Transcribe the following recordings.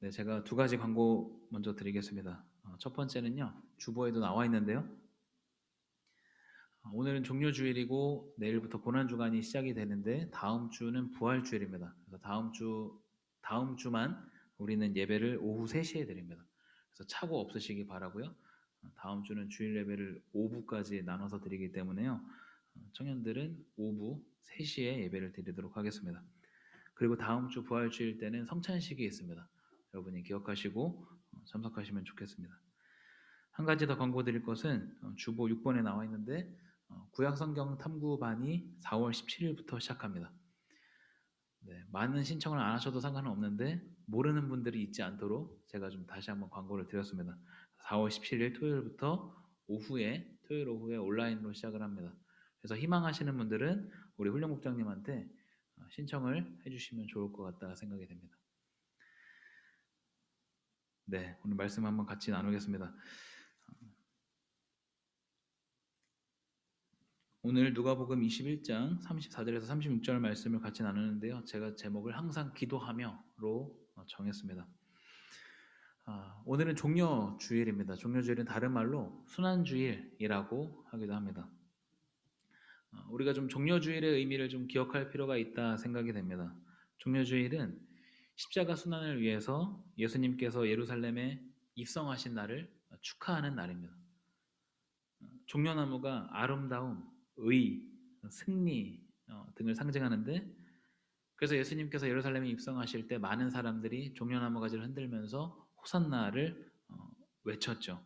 네, 제가 두 가지 광고 먼저 드리겠습니다. 첫 번째는요, 주보에도 나와 있는데요. 오늘은 종료주일이고 내일부터 고난주간이 시작이 되는데 다음 주는 부활주일입니다. 그래서 다음 주만 우리는 예배를 오후 3시에 드립니다. 그래서 착오 없으시기 바라고요. 다음 주는 주일 예배를 오후까지 나눠서 드리기 때문에요. 청년들은 오후 3시에 예배를 드리도록 하겠습니다. 그리고 다음 주 부활주일 때는 성찬식이 있습니다. 여러분이 기억하시고 참석하시면 좋겠습니다. 한 가지 더 광고 드릴 것은 주보 6번에 나와 있는데 구약성경 탐구반이 4월 17일부터 시작합니다. 네, 많은 신청을 안 하셔도 상관은 없는데 모르는 분들이 있지 않도록 제가 좀 다시 한번 광고를 드렸습니다. 4월 17일 토요일 오후에 온라인으로 시작을 합니다. 그래서 희망하시는 분들은 우리 훈련국장님한테 신청을 해주시면 좋을 것 같다 생각이 됩니다. 네, 오늘 말씀 한번 같이 나누겠습니다. 오늘 누가복음 21장 34절에서 36절 말씀을 같이 나누는데요. 제가 제목을 항상 기도하며로 정했습니다. 오늘은 종려주일입니다. 종려주일은 다른 말로 순환주일이라고 하기도 합니다. 우리가 좀 종려주일의 의미를 좀 기억할 필요가 있다 생각이 됩니다. 종려주일은 십자가 순환을 위해서 예수님께서 예루살렘에 입성하신 날을 축하하는 날입니다. 종려나무가 아름다움, 의, 승리 등을 상징하는데 그래서 예수님께서 예루살렘에 입성하실 때 많은 사람들이 종려나무 가지를 흔들면서 호산나를 외쳤죠.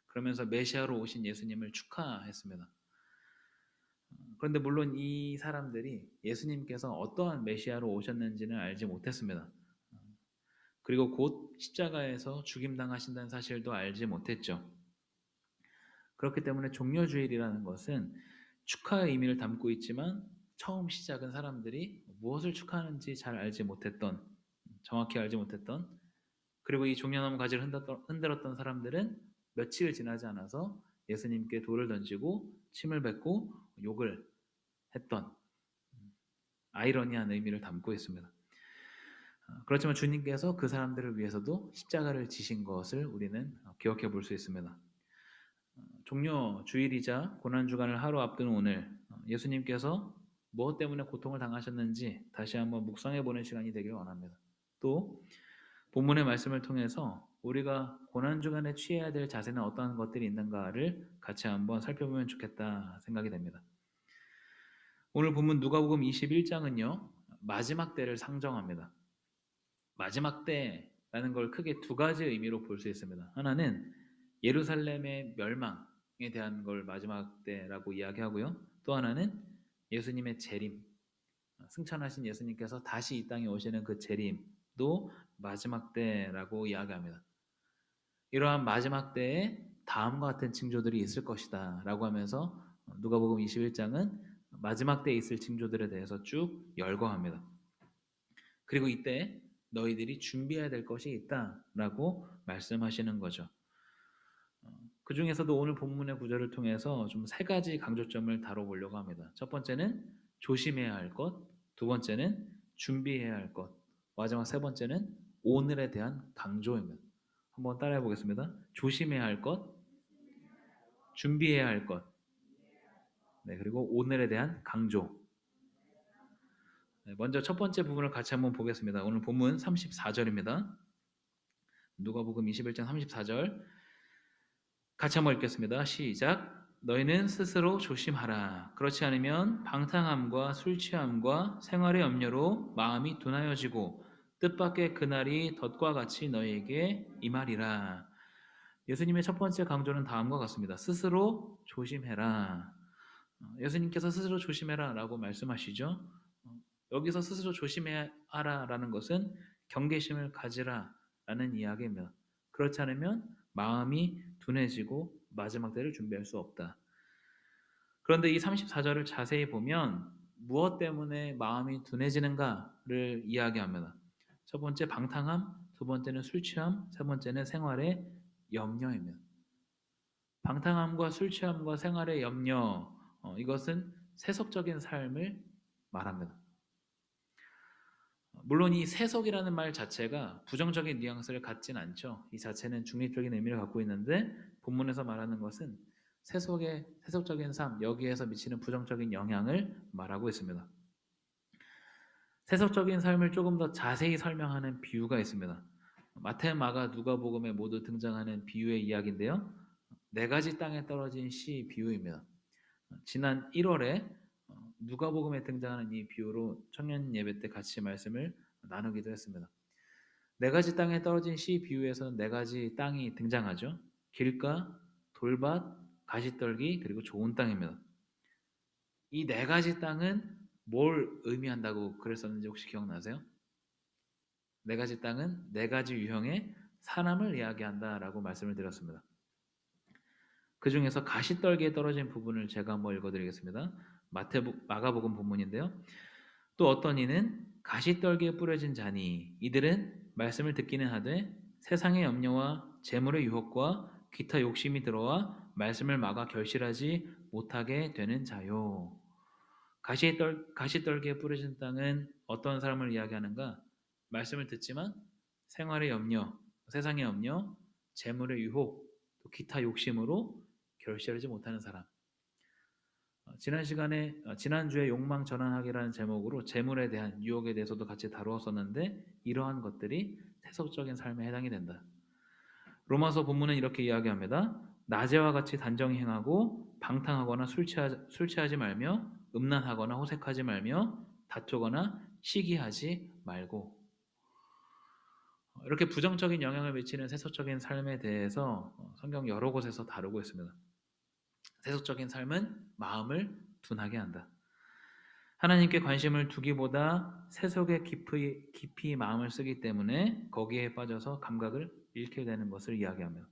그러면서 메시아로 오신 예수님을 축하했습니다. 그런데 물론 이 사람들이 예수님께서 어떠한 메시아로 오셨는지는 알지 못했습니다. 그리고 곧 십자가에서 죽임당하신다는 사실도 알지 못했죠. 그렇기 때문에 종려주일이라는 것은 축하의 의미를 담고 있지만 처음 시작은 사람들이 무엇을 축하하는지 잘 알지 못했던, 정확히 알지 못했던, 그리고 이 종려나무 가지를 흔들었던 사람들은 며칠 지나지 않아서 예수님께 돌을 던지고 침을 뱉고 욕을 했던 아이러니한 의미를 담고 있습니다. 그렇지만 주님께서 그 사람들을 위해서도 십자가를 지신 것을 우리는 기억해 볼 수 있습니다. 종려 주일이자 고난 주간을 하루 앞둔 오늘 예수님께서 무엇 때문에 고통을 당하셨는지 다시 한번 묵상해 보는 시간이 되길 원합니다. 또 본문의 말씀을 통해서 우리가 고난 주간에 취해야 될 자세는 어떠한 것들이 있는가를 같이 한번 살펴보면 좋겠다 생각이 됩니다. 오늘 본문 누가복음 21장은요. 마지막 때를 상정합니다. 마지막 때라는 걸 크게 두 가지 의미로 볼 수 있습니다. 하나는 예루살렘의 멸망에 대한 걸 마지막 때라고 이야기하고요. 또 하나는 예수님의 재림, 승천하신 예수님께서 다시 이 땅에 오시는 그 재림도 마지막 때라고 이야기합니다. 이러한 마지막 때에 다음과 같은 징조들이 있을 것이다 라고 하면서 누가복음 21장은 마지막 때에 있을 징조들에 대해서 쭉 열거합니다. 그리고 이때 너희들이 준비해야 될 것이 있다라고 말씀하시는 거죠. 그 중에서도 오늘 본문의 구절을 통해서 좀 세 가지 강조점을 다뤄보려고 합니다. 첫 번째는 조심해야 할 것, 두 번째는 준비해야 할 것, 마지막 세 번째는 오늘에 대한 강조입니다. 한번 따라해 보겠습니다. 조심해야 할 것, 준비해야 할 것, 네, 그리고 오늘에 대한 강조. 네, 먼저 첫 번째 부분을 같이 한번 보겠습니다. 오늘 본문 34절입니다. 누가복음 21장 34절 같이 한번 읽겠습니다. 시작. 너희는 스스로 조심하라. 그렇지 않으면 방탕함과 술 취함과 생활의 염려로 마음이 둔하여지고 뜻밖의 그날이 덫과 같이 너희에게 임하리라. 예수님의 첫 번째 강조는 다음과 같습니다. 스스로 조심해라. 예수님께서 스스로 조심해라 라고 말씀하시죠. 여기서 스스로 조심해라 라는 것은 경계심을 가지라 라는 이야기입니다. 그렇지 않으면 마음이 둔해지고 마지막 때를 준비할 수 없다. 그런데 이 34절을 자세히 보면 무엇 때문에 마음이 둔해지는가를 이야기합니다. 첫 번째 방탕함, 두 번째는 술 취함, 세 번째는 생활의 염려입니다. 방탕함과 술 취함과 생활의 염려, 이것은 세속적인 삶을 말합니다. 물론 이 세속이라는 말 자체가 부정적인 뉘앙스를 갖진 않죠. 이 자체는 중립적인 의미를 갖고 있는데 본문에서 말하는 것은 세속의 세속적인 삶, 여기에서 미치는 부정적인 영향을 말하고 있습니다. 세속적인 삶을 조금 더 자세히 설명하는 비유가 있습니다. 마태, 마가, 누가복음에 모두 등장하는 비유의 이야기인데요. 네 가지 땅에 떨어진 씨 비유입니다. 지난 1월에 누가복음에 등장하는 이 비유로 청년 예배 때 같이 말씀을 나누기도 했습니다. 네 가지 땅에 떨어진 씨 비유에서는 네 가지 땅이 등장하죠. 길가, 돌밭, 가시떨기, 그리고 좋은 땅입니다. 이 네 가지 땅은 뭘 의미한다고 그랬었는지 혹시 기억나세요? 네 가지 땅은 네 가지 유형의 사람을 이야기한다라고 말씀을 드렸습니다. 그 중에서 가시떨기에 떨어진 부분을 제가 한번 읽어드리겠습니다. 마가복음 본문인데요. 또 어떤 이는 가시떨기에 뿌려진 자니 이들은 말씀을 듣기는 하되 세상의 염려와 재물의 유혹과 기타 욕심이 들어와 말씀을 막아 결실하지 못하게 되는 자요. 가시떨기에 뿌려진 땅은 어떤 사람을 이야기하는가? 말씀을 듣지만 생활의 염려, 세상의 염려, 재물의 유혹, 또 기타 욕심으로 결실하지 못하는 사람. 지난주에 욕망 전환하기라는 제목으로 재물에 대한 유혹에 대해서도 같이 다루었었는데 이러한 것들이 세속적인 삶에 해당이 된다. 로마서 본문은 이렇게 이야기합니다. 낮에와 같이 단정히 행하고 방탕하거나 술 취하지 말며 음란하거나 호색하지 말며 다투거나 시기하지 말고 이렇게 부정적인 영향을 미치는 세속적인 삶에 대해서 성경 여러 곳에서 다루고 있습니다. 세속적인 삶은 마음을 둔하게 한다. 하나님께 관심을 두기보다 세속에 깊이 마음을 쓰기 때문에 거기에 빠져서 감각을 잃게 되는 것을 이야기합니다.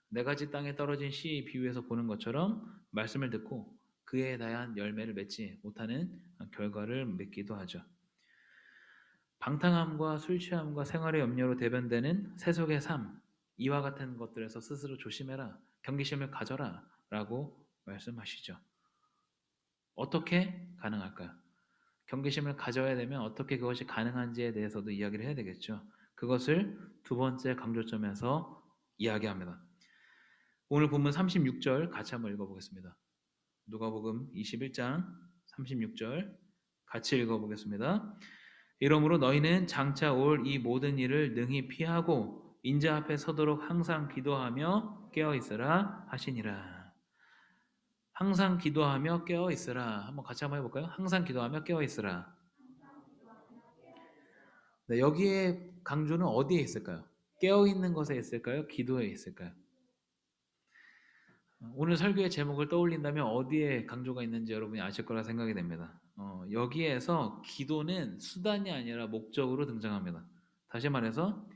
네 가지 땅에 떨어진 씨 비유에서 보는 것처럼 말씀을 듣고 그에 대한 열매를 맺지 못하는 결과를 맺기도 하죠. 방탕함과 술 취함과 생활의 염려로 대변되는 세속의 삶, 이와 같은 것들에서 스스로 조심해라, 경계심을 가져라 라고 말씀하시죠. 어떻게 가능할까요? 경계심을 가져야 되면 어떻게 그것이 가능한지에 대해서도 이야기를 해야 되겠죠. 그것을 두 번째 강조점에서 이야기합니다. 오늘 본문 36절 같이 한번 읽어보겠습니다. 누가복음 21장 36절 같이 읽어보겠습니다. 이러므로 너희는 장차 올 이 모든 일을 능히 피하고 인자 앞에 서도록 항상 기도하며 깨어 있으라 하시니라. 항상 기도하며 깨어 있으라. 한번 같이 한번 해볼까요? 항상 기도하며 깨어 있으라. 네, 여기에 강조는 어디에 있을까요? 깨어 있는 것에 있을까요? 기도에 있을까요? 오늘 설교의 제목을 떠올린다면 어디에 강조가 있는지 여러분이 아실 거라 생각이 됩니다. 여기에서 기도는 수단이 아니라 목적으로 등장합니다. 다시 말해서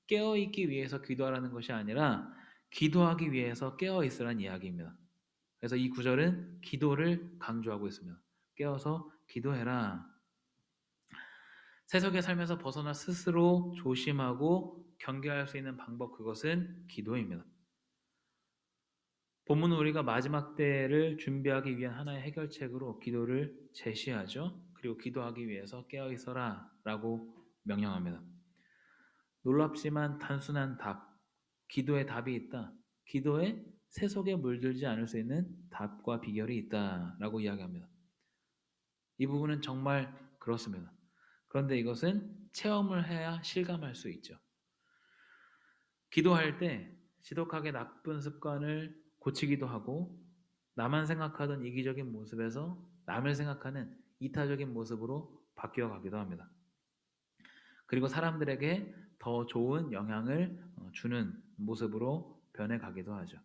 깨어있기 위해서 기도하라는 것이 아니라 기도하기 위해서 깨어있으라는 이야기입니다. 그래서 이 구절은 기도를 강조하고 있습니다. 깨어서 기도해라. 세속의 삶에서 벗어나 스스로 조심하고 경계할 수 있는 방법, 그것은 기도입니다. 본문은 우리가 마지막 때를 준비하기 위한 하나의 해결책으로 기도를 제시하죠. 그리고 기도하기 위해서 깨어있어라 라고 명령합니다. 놀랍지만 단순한 답, 기도에 답이 있다. 기도에 세속에 물들지 않을 수 있는 답과 비결이 있다라고 이야기합니다. 이 부분은 정말 그렇습니다. 그런데 이것은 체험을 해야 실감할 수 있죠. 기도할 때 지독하게 나쁜 습관을 고치기도 하고 나만 생각하던 이기적인 모습에서 남을 생각하는 이타적인 모습으로 바뀌어 가기도 합니다. 그리고 사람들에게 더 좋은 영향을 주는 모습으로 변해가기도 하죠.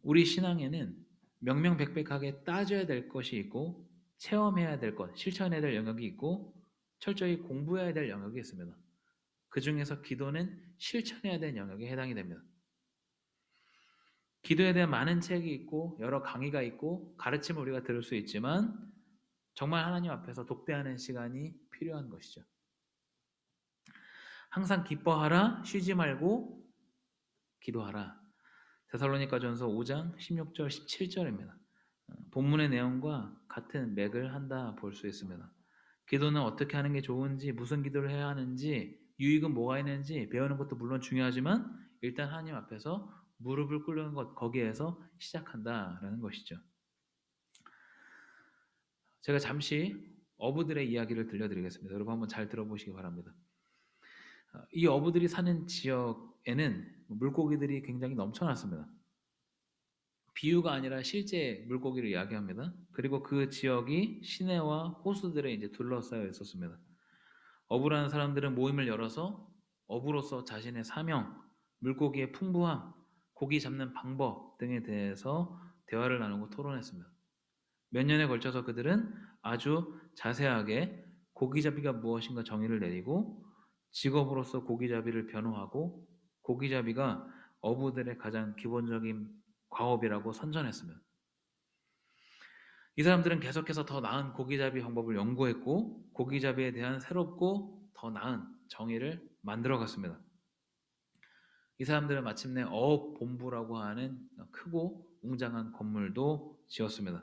우리 신앙에는 명명백백하게 따져야 될 것이 있고 체험해야 될 것, 실천해야 될 영역이 있고 철저히 공부해야 될 영역이 있습니다. 그 중에서 기도는 실천해야 될 영역에 해당이 됩니다. 기도에 대한 많은 책이 있고 여러 강의가 있고 가르침을 우리가 들을 수 있지만 정말 하나님 앞에서 독대하는 시간이 필요한 것이죠. 항상 기뻐하라, 쉬지 말고 기도하라. 데살로니가전서 5장 16절 17절입니다. 본문의 내용과 같은 맥을 한다 볼 수 있습니다. 기도는 어떻게 하는 게 좋은지, 무슨 기도를 해야 하는지, 유익은 뭐가 있는지 배우는 것도 물론 중요하지만 일단 하나님 앞에서 무릎을 꿇는 것, 거기에서 시작한다라는 것이죠. 제가 잠시 어부들의 이야기를 들려드리겠습니다. 여러분 한번 잘 들어보시기 바랍니다. 이 어부들이 사는 지역에는 물고기들이 굉장히 넘쳐났습니다. 비유가 아니라 실제 물고기를 이야기합니다. 그리고 그 지역이 시내와 호수들에 이제 둘러싸여 있었습니다. 어부라는 사람들은 모임을 열어서 어부로서 자신의 사명, 물고기의 풍부함, 고기 잡는 방법 등에 대해서 대화를 나누고 토론했습니다. 몇 년에 걸쳐서 그들은 아주 자세하게 고기잡이가 무엇인가 정의를 내리고 직업으로서 고기잡이를 변호하고 고기잡이가 어부들의 가장 기본적인 과업이라고 선전했습니다. 이 사람들은 계속해서 더 나은 고기잡이 방법을 연구했고 고기잡이에 대한 새롭고 더 나은 정의를 만들어갔습니다. 이 사람들은 마침내 어업본부라고 하는 크고 웅장한 건물도 지었습니다.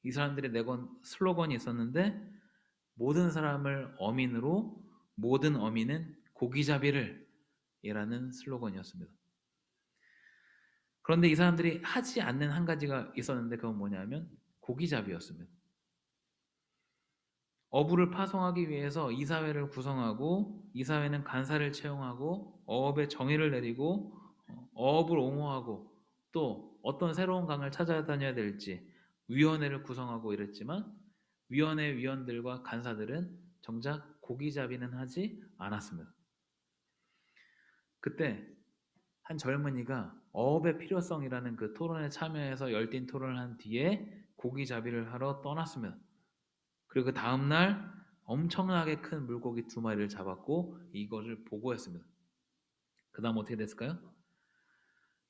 이 사람들이 내건 슬로건이 있었는데 모든 사람을 어민으로 모든 어민은 고기잡이를 이라는 슬로건이었습니다. 그런데 이 사람들이 하지 않는 한 가지가 있었는데 그건 뭐냐면 고기잡이였습니다. 어부를 파송하기 위해서 이사회를 구성하고 이사회는 간사를 채용하고 어업의 정의를 내리고 어업을 옹호하고 또 어떤 새로운 강을 찾아다녀야 될지 위원회를 구성하고 이랬지만 위원회 위원들과 간사들은 정작 고기잡이는 하지 않았습니다. 그때 한 젊은이가 어업의 필요성이라는 그 토론에 참여해서 열띤 토론을 한 뒤에 고기잡이를 하러 떠났습니다. 그리고 그 다음날 엄청나게 큰 물고기 2마리를 잡았고 이것을 보고했습니다. 그 다음 어떻게 됐을까요?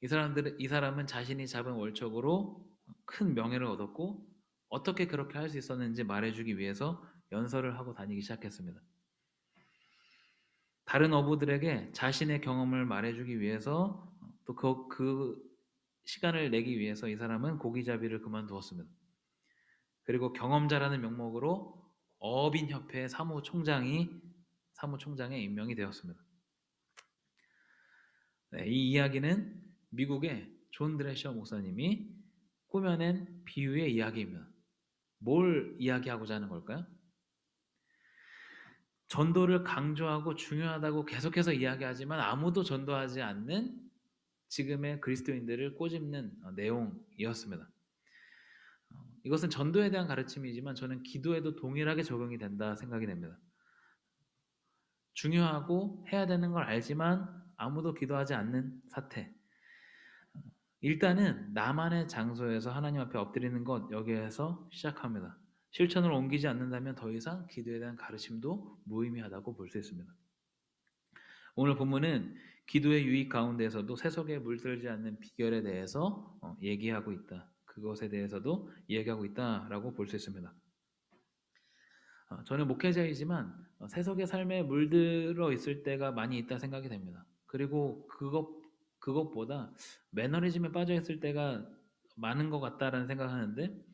이 사람은 자신이 잡은 월척으로 큰 명예를 얻었고 어떻게 그렇게 할 수 있었는지 말해주기 위해서 연설을 하고 다니기 시작했습니다. 다른 어부들에게 자신의 경험을 말해주기 위해서 또 그 시간을 내기 위해서 이 사람은 고기잡이를 그만두었습니다. 그리고 경험자라는 명목으로 어업인협회 사무총장에 임명이 되었습니다. 네, 이 이야기는 미국의 존 드레셔 목사님이 꾸며낸 비유의 이야기입니다. 뭘 이야기하고자 하는 걸까요? 전도를 강조하고 중요하다고 계속해서 이야기하지만 아무도 전도하지 않는 지금의 그리스도인들을 꼬집는 내용이었습니다. 이것은 전도에 대한 가르침이지만 저는 기도에도 동일하게 적용이 된다 생각이 됩니다. 중요하고 해야 되는 걸 알지만 아무도 기도하지 않는 사태. 일단은 나만의 장소에서 하나님 앞에 엎드리는 것 여기에서 시작합니다. 실천으로 옮기지 않는다면 더 이상 기도에 대한 가르침도 무의미하다고 볼 수 있습니다. 오늘 본문은 기도의 유익 가운데에서도 세속에 물들지 않는 비결에 대해서 얘기하고 있다. 그것에 대해서도 이야기하고 있다라고 볼 수 있습니다. 저는 목회자이지만 세속의 삶에 물들어 있을 때가 많이 있다 생각이 됩니다. 그리고 그것보다 매너리즘에 빠져 있을 때가 많은 것 같다라는 생각하는데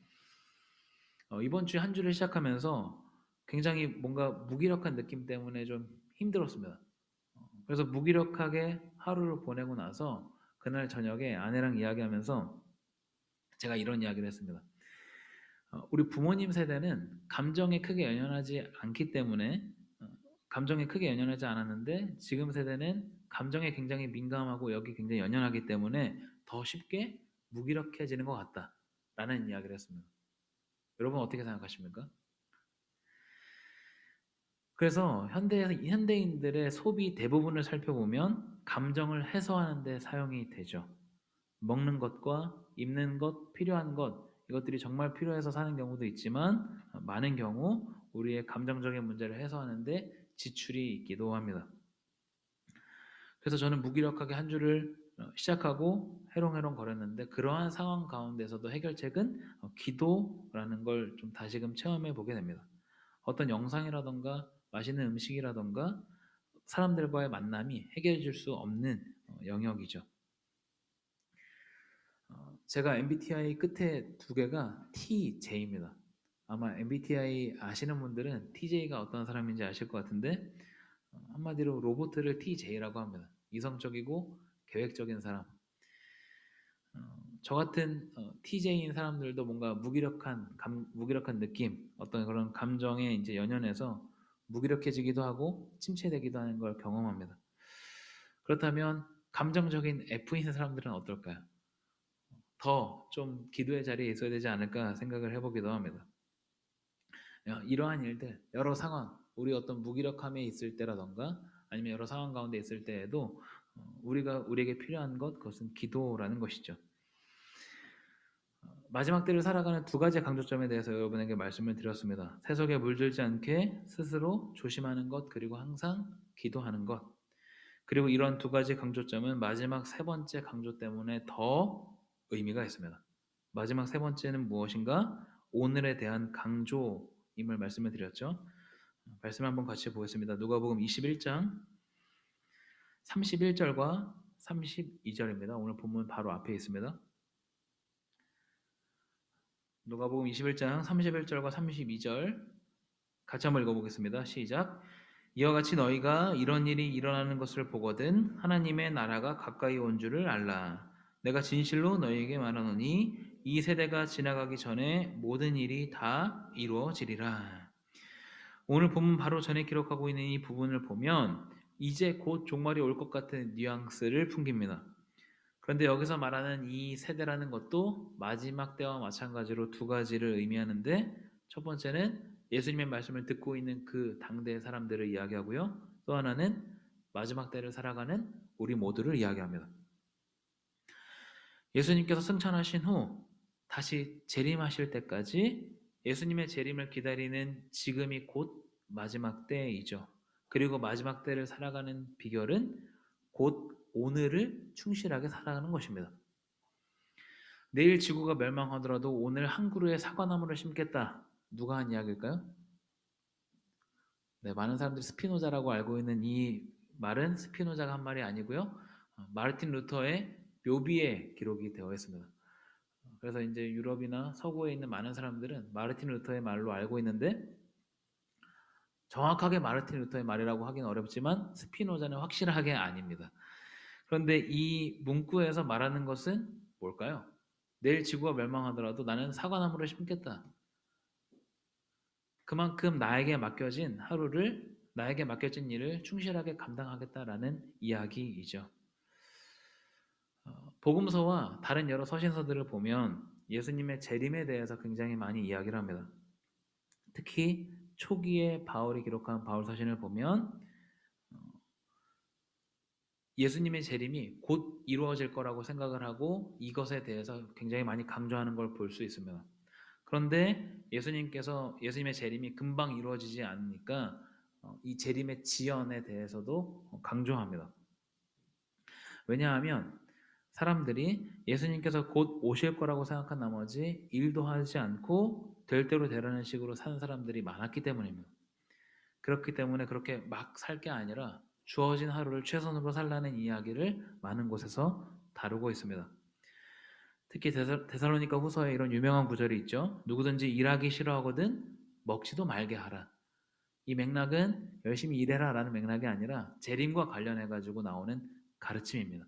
이번 주에 한 주를 시작하면서 굉장히 뭔가 무기력한 느낌 때문에 좀 힘들었습니다. 그래서 무기력하게 하루를 보내고 나서 그날 저녁에 아내랑 이야기하면서 제가 이런 이야기를 했습니다. 우리 부모님 세대는 감정에 크게 연연하지 않기 때문에 감정에 크게 연연하지 않았는데 지금 세대는 감정에 굉장히 민감하고 여기 굉장히 연연하기 때문에 더 쉽게 무기력해지는 것 같다라는 이야기를 했습니다. 여러분 어떻게 생각하십니까? 그래서 현대인들의 소비 대부분을 살펴보면 감정을 해소하는 데 사용이 되죠. 먹는 것과 입는 것, 필요한 것 이것들이 정말 필요해서 사는 경우도 있지만 많은 경우 우리의 감정적인 문제를 해소하는 데 지출이 있기도 합니다. 그래서 저는 무기력하게 한 주를 시작하고 해롱해롱 거렸는데 그러한 상황 가운데서도 해결책은 기도라는 걸 좀 다시금 체험해 보게 됩니다. 어떤 영상이라던가 맛있는 음식이라던가 사람들과의 만남이 해결해 줄 수 없는 영역이죠. 제가 MBTI 끝에 2개가 TJ입니다. 아마 MBTI 아시는 분들은 TJ가 어떤 사람인지 아실 것 같은데 한마디로 로봇을 TJ라고 합니다. 이성적이고 계획적인 사람. 저 같은 TJ인 사람들도 뭔가 무기력한 느낌, 어떤 그런 감정에 이제 연연해서 무기력해지기도 하고 침체되기도 하는 걸 경험합니다. 그렇다면 감정적인 F인 사람들은 어떨까요? 더 좀 기도의 자리에 있어야 되지 않을까 생각을 해보기도 합니다. 이러한 일들, 여러 상황, 우리 어떤 무기력함에 있을 때라던가 아니면 여러 상황 가운데 있을 때에도 우리에게 필요한 것, 그것은 기도라는 것이죠. 마지막 때를 살아가는 두 가지 강조점에 대해서 여러분에게 말씀을 드렸습니다. 세속에 물들지 않게 스스로 조심하는 것, 그리고 항상 기도하는 것. 그리고 이런 두 가지 강조점은 마지막 세 번째 강조 때문에 더 의미가 있습니다. 마지막 세 번째는 무엇인가? 오늘에 대한 강조임을 말씀을 드렸죠. 말씀 한번 같이 보겠습니다. 누가복음 21장 31절과 32절입니다. 오늘 본문 바로 앞에 있습니다. 누가복음 21장 31절과 32절 같이 한번 읽어보겠습니다. 시작. 이와 같이 너희가 이런 일이 일어나는 것을 보거든 하나님의 나라가 가까이 온 줄을 알라. 내가 진실로 너희에게 말하노니 이 세대가 지나가기 전에 모든 일이 다 이루어지리라. 오늘 본문 바로 전에 기록하고 있는 이 부분을 보면 이제 곧 종말이 올 것 같은 뉘앙스를 풍깁니다. 그런데 여기서 말하는 이 세대라는 것도 마지막 때와 마찬가지로 두 가지를 의미하는데 첫 번째는 예수님의 말씀을 듣고 있는 그 당대의 사람들을 이야기하고요. 또 하나는 마지막 때를 살아가는 우리 모두를 이야기합니다. 예수님께서 승천하신 후 다시 재림하실 때까지 예수님의 재림을 기다리는 지금이 곧 마지막 때이죠. 그리고 마지막 때를 살아가는 비결은 곧 오늘을 충실하게 살아가는 것입니다. 내일 지구가 멸망하더라도 오늘 한 그루의 사과나무를 심겠다. 누가 한 이야기일까요? 네, 많은 사람들이 스피노자라고 알고 있는 이 말은 스피노자가 한 말이 아니고요. 마르틴 루터의 묘비에 기록이 되어 있습니다. 그래서 이제 유럽이나 서구에 있는 많은 사람들은 마르틴 루터의 말로 알고 있는데 정확하게 마르틴 루터의 말이라고 하기는 어렵지만 스피노자는 확실하게 아닙니다. 그런데 이 문구에서 말하는 것은 뭘까요? 내일 지구가 멸망하더라도 나는 사과나무를 심겠다. 그만큼 나에게 맡겨진 일을 충실하게 감당하겠다라는 이야기이죠. 복음서와 다른 여러 서신서들을 보면 예수님의 재림에 대해서 굉장히 많이 이야기를 합니다. 특히 초기에 바울이 기록한 바울 서신을 보면 예수님의 재림이 곧 이루어질 거라고 생각을 하고 이것에 대해서 굉장히 많이 강조하는 걸 볼 수 있습니다. 그런데 예수님의 재림이 금방 이루어지지 않으니까 이 재림의 지연에 대해서도 강조합니다. 왜냐하면 사람들이 예수님께서 곧 오실 거라고 생각한 나머지 일도 하지 않고 될 대로 되라는 식으로 사는 사람들이 많았기 때문입니다. 그렇기 때문에 그렇게 막 살 게 아니라 주어진 하루를 최선으로 살라는 이야기를 많은 곳에서 다루고 있습니다. 특히 데살로니가 후서에 이런 유명한 구절이 있죠. 누구든지 일하기 싫어하거든 먹지도 말게 하라. 이 맥락은 열심히 일해라 라는 맥락이 아니라 재림과 관련해 가지고 나오는 가르침입니다.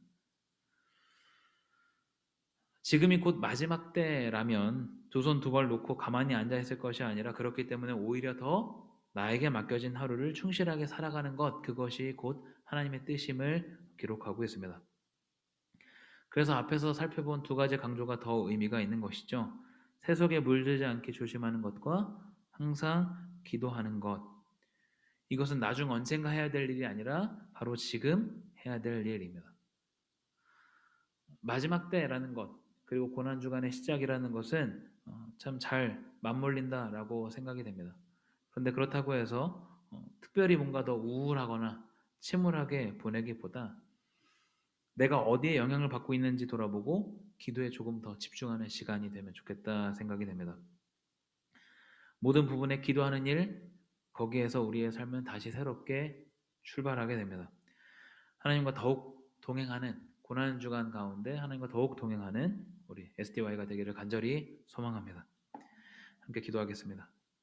지금이 곧 마지막 때라면 두 손 두 발 놓고 가만히 앉아 있을 것이 아니라 그렇기 때문에 오히려 더 나에게 맡겨진 하루를 충실하게 살아가는 것, 그것이 곧 하나님의 뜻임을 기록하고 있습니다. 그래서 앞에서 살펴본 두 가지 강조가 더 의미가 있는 것이죠. 세속에 물들지 않게 조심하는 것과 항상 기도하는 것. 이것은 나중 언젠가 해야 될 일이 아니라 바로 지금 해야 될 일입니다. 마지막 때라는 것, 그리고 고난주간의 시작이라는 것은 참 잘 맞물린다라고 생각이 됩니다. 그런데 그렇다고 해서 특별히 뭔가 더 우울하거나 침울하게 보내기보다 내가 어디에 영향을 받고 있는지 돌아보고 기도에 조금 더 집중하는 시간이 되면 좋겠다 생각이 됩니다. 모든 부분에 기도하는 일, 거기에서 우리의 삶은 다시 새롭게 출발하게 됩니다. 하나님과 더욱 동행하는 고난 주간 가운데 하나님과 더욱 동행하는 우리 SDY가 되기를 간절히 소망합니다. 함께 기도하겠습니다.